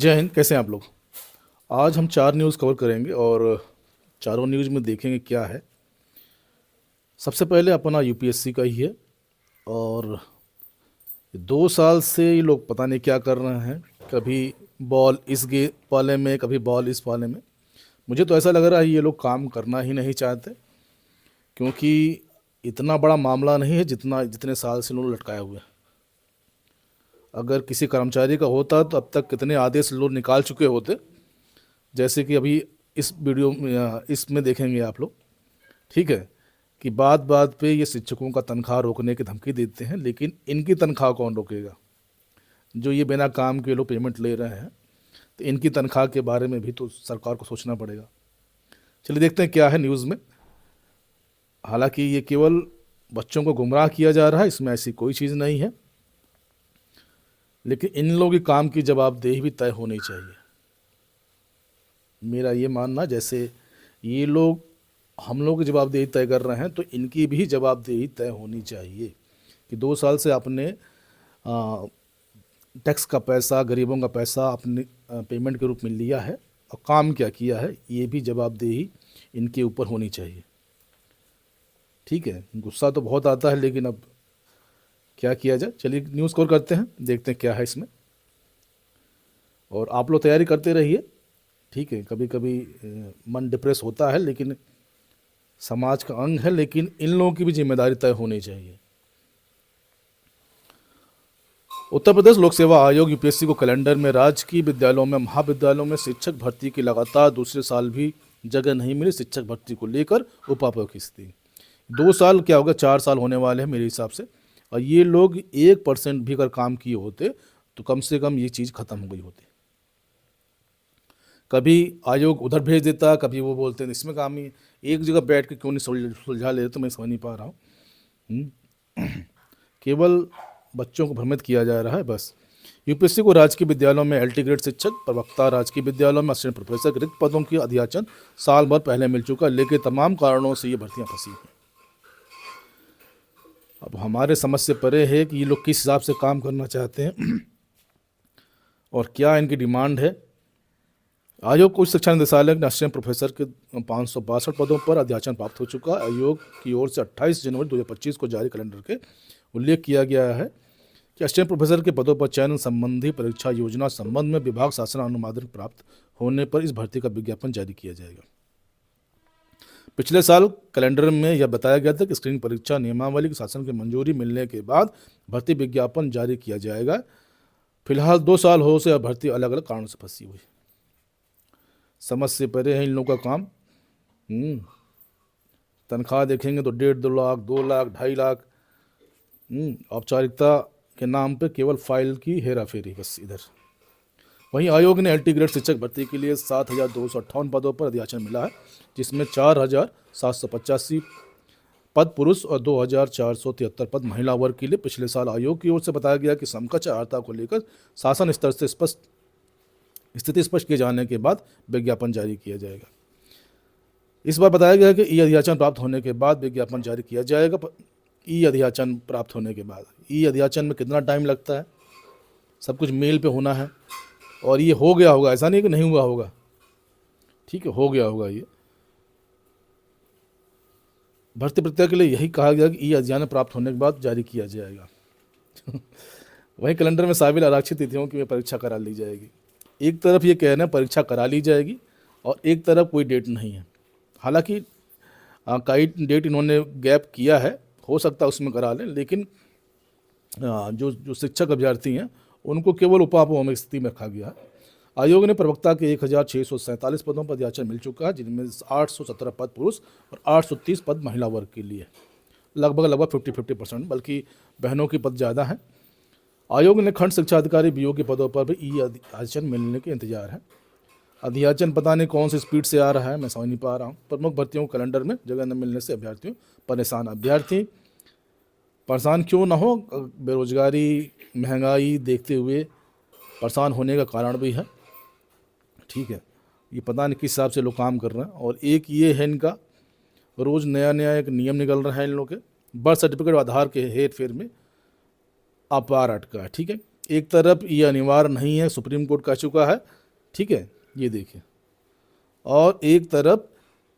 जय हिंद। कैसे हैं आप लोग? आज हम 4 न्यूज़ कवर करेंगे और चारों न्यूज़ में देखेंगे क्या है। सबसे पहले अपना यूपीएससी का ही है। और 2 साल से ये लोग पता नहीं क्या कर रहे हैं। कभी बॉल इस गे पाले में, कभी बॉल इस पाले में। मुझे तो ऐसा लग रहा है ये लोग काम करना ही नहीं चाहते, क्योंकि इतना बड़ा मामला नहीं है जितने साल से लोग लटकाए हुए हैं। अगर किसी कर्मचारी का होता तो अब तक कितने आदेश लोग निकाल चुके होते। जैसे कि अभी इस वीडियो में इसमें देखेंगे आप लोग, ठीक है, कि बात बात पे ये शिक्षकों का तनख्वाह रोकने की धमकी देते हैं, लेकिन इनकी तनख्वाह कौन रोकेगा? जो ये बिना काम के लोग पेमेंट ले रहे हैं, तो इनकी तनख्वाह के बारे में भी तो सरकार को सोचना पड़ेगा। चलिए देखते हैं क्या है न्यूज़ में। हालांकि ये केवल बच्चों को गुमराह किया जा रहा है, इसमें ऐसी कोई चीज़ नहीं है, लेकिन इन लोगों की काम की जवाबदेही भी तय होनी चाहिए। मेरा ये मानना, जैसे ये लोग हम लोग की जवाबदेही तय कर रहे हैं, तो इनकी भी जवाबदेही तय होनी चाहिए कि 2 साल से आपने टैक्स का पैसा, गरीबों का पैसा अपने पेमेंट के रूप में लिया है और काम क्या किया है, ये भी जवाबदेही इनके ऊपर होनी चाहिए। ठीक है, गुस्सा तो बहुत आता है, लेकिन अब क्या किया जाए। चलिए न्यूज़ कवर करते हैं, देखते हैं क्या है इसमें। और आप लोग तैयारी करते रहिए, ठीक है। कभी कभी मन डिप्रेस होता है, लेकिन समाज का अंग है, लेकिन इन लोगों की भी जिम्मेदारी तय होनी चाहिए। उत्तर प्रदेश लोक सेवा आयोग यूपीएससी को कैलेंडर में राजकीय विद्यालयों में, महाविद्यालयों में शिक्षक भर्ती की लगातार दूसरे साल भी जगह नहीं मिली। शिक्षक भर्ती को लेकर उपायुक्त की स्थिति। 2 साल क्या होगा, 4 साल होने वाले हैं मेरे हिसाब से। और ये लोग 1% भी अगर काम किए होते तो कम से कम ये चीज़ खत्म हो गई होती। कभी आयोग उधर भेज देता, कभी वो बोलते हैं इसमें काम ही। एक जगह बैठ के क्यों नहीं सुलझा ले, तो मैं समझ नहीं पा रहा हूँ। केवल बच्चों को भ्रमित किया जा रहा है बस। यूपीएससी को राजकीय विद्यालयों में एलटी ग्रेड शिक्षक, प्रवक्ता, राजकीय विद्यालयों में असिस्टेंट प्रोफेसर के रिक्त पदों की अध्याचन साल भर पहले मिल चुका, लेकिन तमाम कारणों से ये भर्तियां फंसी हैं। अब हमारे समझ से परे है कि ये लोग किस हिसाब से काम करना चाहते हैं और क्या इनकी डिमांड है। आयोग को उच्च शिक्षा निदेशालय के असिस्टेंट प्रोफेसर के 562 पदों पर अध्याचन प्राप्त हो चुका है। आयोग की ओर से 28 जनवरी 2025 को जारी कैलेंडर के उल्लेख किया गया है कि असिस्टेंट प्रोफेसर के पदों पर चयन संबंधी परीक्षा योजना संबंध में विभाग शासन अनुमोदन प्राप्त होने पर इस भर्ती का विज्ञापन जारी किया जाएगा। पिछले साल कैलेंडर में यह बताया गया था कि स्क्रीनिंग परीक्षा नियमावली की शासन की मंजूरी मिलने के बाद भर्ती विज्ञापन जारी किया जाएगा। फिलहाल 2 साल हो से भर्ती अलग अलग कारणों से फंसी हुई। समझ से परे है इन लोगों का काम। तनख्वाह देखेंगे तो 1.5-2 लाख, 2 लाख, 2.5 लाख। औपचारिकता के नाम पे केवल फाइल की हेरा फेरी बस इधर। वहीं आयोग ने एलटी ग्रेड शिक्षक भर्ती के लिए 7,258 पदों पर अध्याचन मिला है, जिसमें 4,785 पद पुरुष और 2,473 पद महिला वर्ग के लिए। पिछले साल आयोग की ओर से बताया गया कि समकक्ष अर्हता को लेकर शासन स्तर से स्थिति स्पष्ट किए जाने के बाद विज्ञापन जारी किया जाएगा। इस बार बताया गया कि ई अध्याचन प्राप्त होने के बाद विज्ञापन जारी किया जाएगा। ई अध्याचन प्राप्त होने के बाद, ई अध्याचन में कितना टाइम लगता है? सब कुछ मेल पे होना है, और ये हो गया होगा, ऐसा नहीं कि नहीं हुआ होगा। ठीक है, हो गया होगा। ये भर्ती प्रक्रिया के लिए यही कहा गया कि ई अध्याचन प्राप्त होने के बाद जारी किया जाएगा। वहीं कैलेंडर में शामिल आरक्षित तिथियों की परीक्षा करा ली जाएगी। एक तरफ ये कहना है परीक्षा करा ली जाएगी, और एक तरफ कोई डेट नहीं है। हालांकि कई डेट इन्होंने गैप किया है, हो सकता है उसमें करा लें, लेकिन जो शिक्षक अभ्यर्थी हैं उनको केवल उपापो में स्थिति में रखा गया है। आयोग ने प्रवक्ता के 1,647 पदों पर अध्याचन मिल चुका है, जिनमें 817 पद पुरुष और 830 पद महिला वर्ग के लिए। लगभग 50-50%, बल्कि बहनों की पद ज़्यादा हैं। आयोग ने खंड शिक्षा अधिकारी बीओ के पदों पर भी ई अध्याचन मिलने के इंतजार है। अध्याचन पता नहीं कौन सी स्पीड से आ रहा है, मैं समझ नहीं पा रहा हूँ। प्रमुख भर्तियों को कैलेंडर में जगह न मिलने से अभ्यर्थियों परेशान। अभ्यर्थी परेशान क्यों ना हो, बेरोजगारी, महंगाई देखते हुए परेशान होने का कारण भी है। ठीक है, ये पता नहीं किस हिसाब से लोग काम कर रहे हैं। और एक ये है इनका, रोज़ नया नया एक नियम निकल रहा है इन लोग के। बर्थ सर्टिफिकेट और आधार के हेर फेर में अपार अटका है। ठीक है, एक तरफ ये अनिवार्य नहीं है, सुप्रीम कोर्ट कह चुका है, ठीक है, ये देखिए, और एक तरफ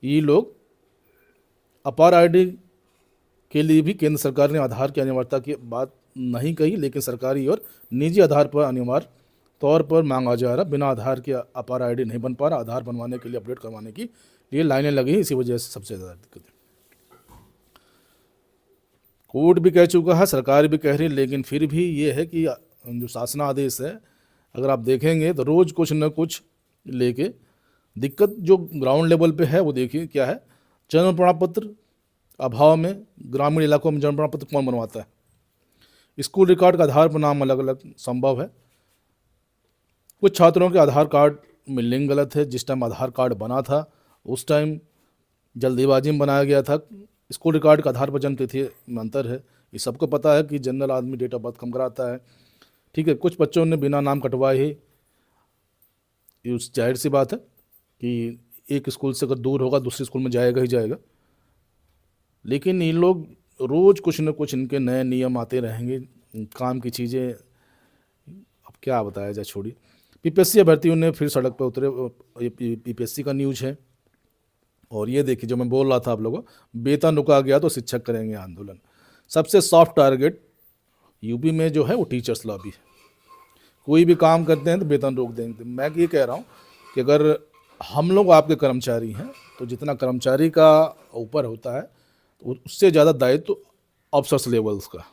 ये लोग अपार आईडी के लिए भी केंद्र सरकार ने आधार की अनिवार्यता की बात नहीं कही, लेकिन सरकारी और निजी आधार पर अनिवार्य तौर पर मांगा जा रहा। बिना आधार के अपार आईडी नहीं बन पा रहा, आधार बनवाने के लिए, अपडेट करवाने की लिए लाइनें लगी, इसी वजह से सबसे ज़्यादा दिक्कत है। कोर्ट भी कह चुका है, सरकार भी कह रही है, लेकिन फिर भी ये है कि जो शासनादेश है, अगर आप देखेंगे तो रोज़ कुछ न कुछ लेके दिक्कत जो ग्राउंड लेवल पे है वो देखिए क्या है। जन्म प्रमाण पत्र अभाव में ग्रामीण इलाकों में जन्म प्रमाण पत्र कौन बनवाता है? स्कूल रिकॉर्ड का आधार पर नाम अलग अलग संभव है। कुछ छात्रों के आधार कार्ड में लिंक गलत है। जिस टाइम आधार कार्ड बना था उस टाइम जल्दीबाजी में बनाया गया था। स्कूल रिकॉर्ड का आधार पर जन्म तिथि में अंतर है। ये सबको पता है कि जनरल आदमी डेट ऑफ बर्थ कम कराता है, ठीक है। कुछ बच्चों ने बिना नाम कटवाए ही, ये जाहिर सी बात है कि एक स्कूल से अगर दूर होगा दूसरे स्कूल में जाएगा ही जाएगा। लेकिन ये लोग रोज़ कुछ न कुछ इनके नए नियम आते रहेंगे, काम की चीज़ें, अब क्या बताया जाए, छोड़िए। पीपीएससी अभ्यर्थियों ने फिर सड़क पर उतरे, ये पीपीएससी का न्यूज़ है। और ये देखिए, जो मैं बोल रहा था आप लोगों, वेतन रुका गया तो शिक्षक करेंगे आंदोलन। सबसे सॉफ्ट टारगेट यूपी में जो है वो टीचर्स लॉबी है। कोई भी काम करते हैं तो वेतन रोक देंगे। मैं ये कह रहा हूँ कि अगर हम लोग आपके कर्मचारी हैं तो जितना कर्मचारी का ऊपर होता है उससे ज़्यादा दायित्व तो ऑफिसर्स लेवल्स का,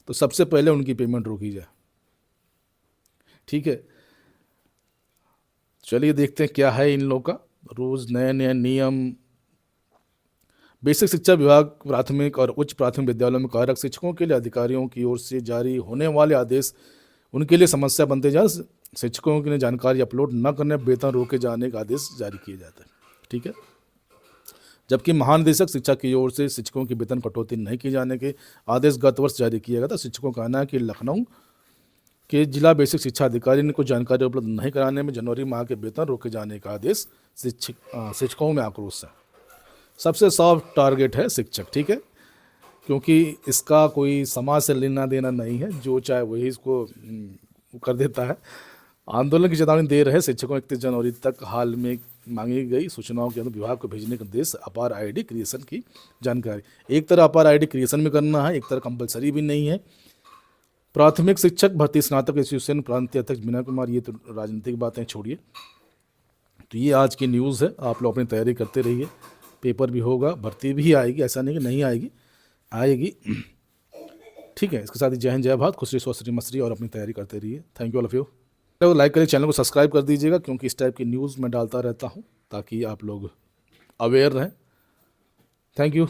तो सबसे पहले उनकी पेमेंट रोकी जाए, ठीक है। चलिए देखते हैं क्या है इन लोगों का। रोज़ नए नए नियम। बेसिक शिक्षा विभाग प्राथमिक और उच्च प्राथमिक विद्यालयों में कार्यरत शिक्षकों के लिए अधिकारियों की ओर से जारी होने वाले आदेश उनके लिए समस्या बनते जा। शिक्षकों की जानकारी अपलोड न करने, वेतन रोके जाने का आदेश जारी किए जाते हैं, ठीक है। जबकि महानिदेशक शिक्षा की ओर से शिक्षकों की वेतन कटौती नहीं किए जाने के आदेश गत वर्ष जारी किया गया था। शिक्षकों का कहना है कि लखनऊ के जिला बेसिक शिक्षा अधिकारी ने कुछ जानकारी उपलब्ध नहीं कराने में जनवरी माह के वेतन रोके जाने का आदेश शिक्षकों में आक्रोश है। सबसे सॉफ्ट टारगेट है शिक्षक, ठीक है, क्योंकि इसका कोई समाज से लेना देना नहीं है, जो चाहे वही इसको कर देता है। आंदोलन की चेतावनी दे रहे शिक्षकों 31 जनवरी तक हाल में मांगी गई सूचनाओं के अनुसार विभाग को भेजने का निर्देश। अपार आईडी क्रिएशन की जानकारी, एक तरह अपार आईडी क्रिएशन में करना है, एक तरह कंपलसरी भी नहीं है। प्राथमिक शिक्षक भर्ती स्नातक एसोसिएशन प्रांतीय अध्यक्ष मीना कुमार, ये तो राजनीतिक बातें छोड़िए। तो ये आज की न्यूज़ है, आप लोग अपनी तैयारी करते रहिए। पेपर भी होगा, भर्ती भी आएगी, ऐसा नहीं कि नहीं आएगी, आएगी, ठीक है। इसके साथ ही जय हिंद, जय भारत, खुशी स्वस्थ मसरी, और अपनी तैयारी करते रहिए। Thank you all of you. Like करिए, चैनल को सब्सक्राइब कर दीजिएगा, क्योंकि इस टाइप की न्यूज़ मैं डालता रहता हूँ ताकि आप लोग अवेयर रहें। Thank you.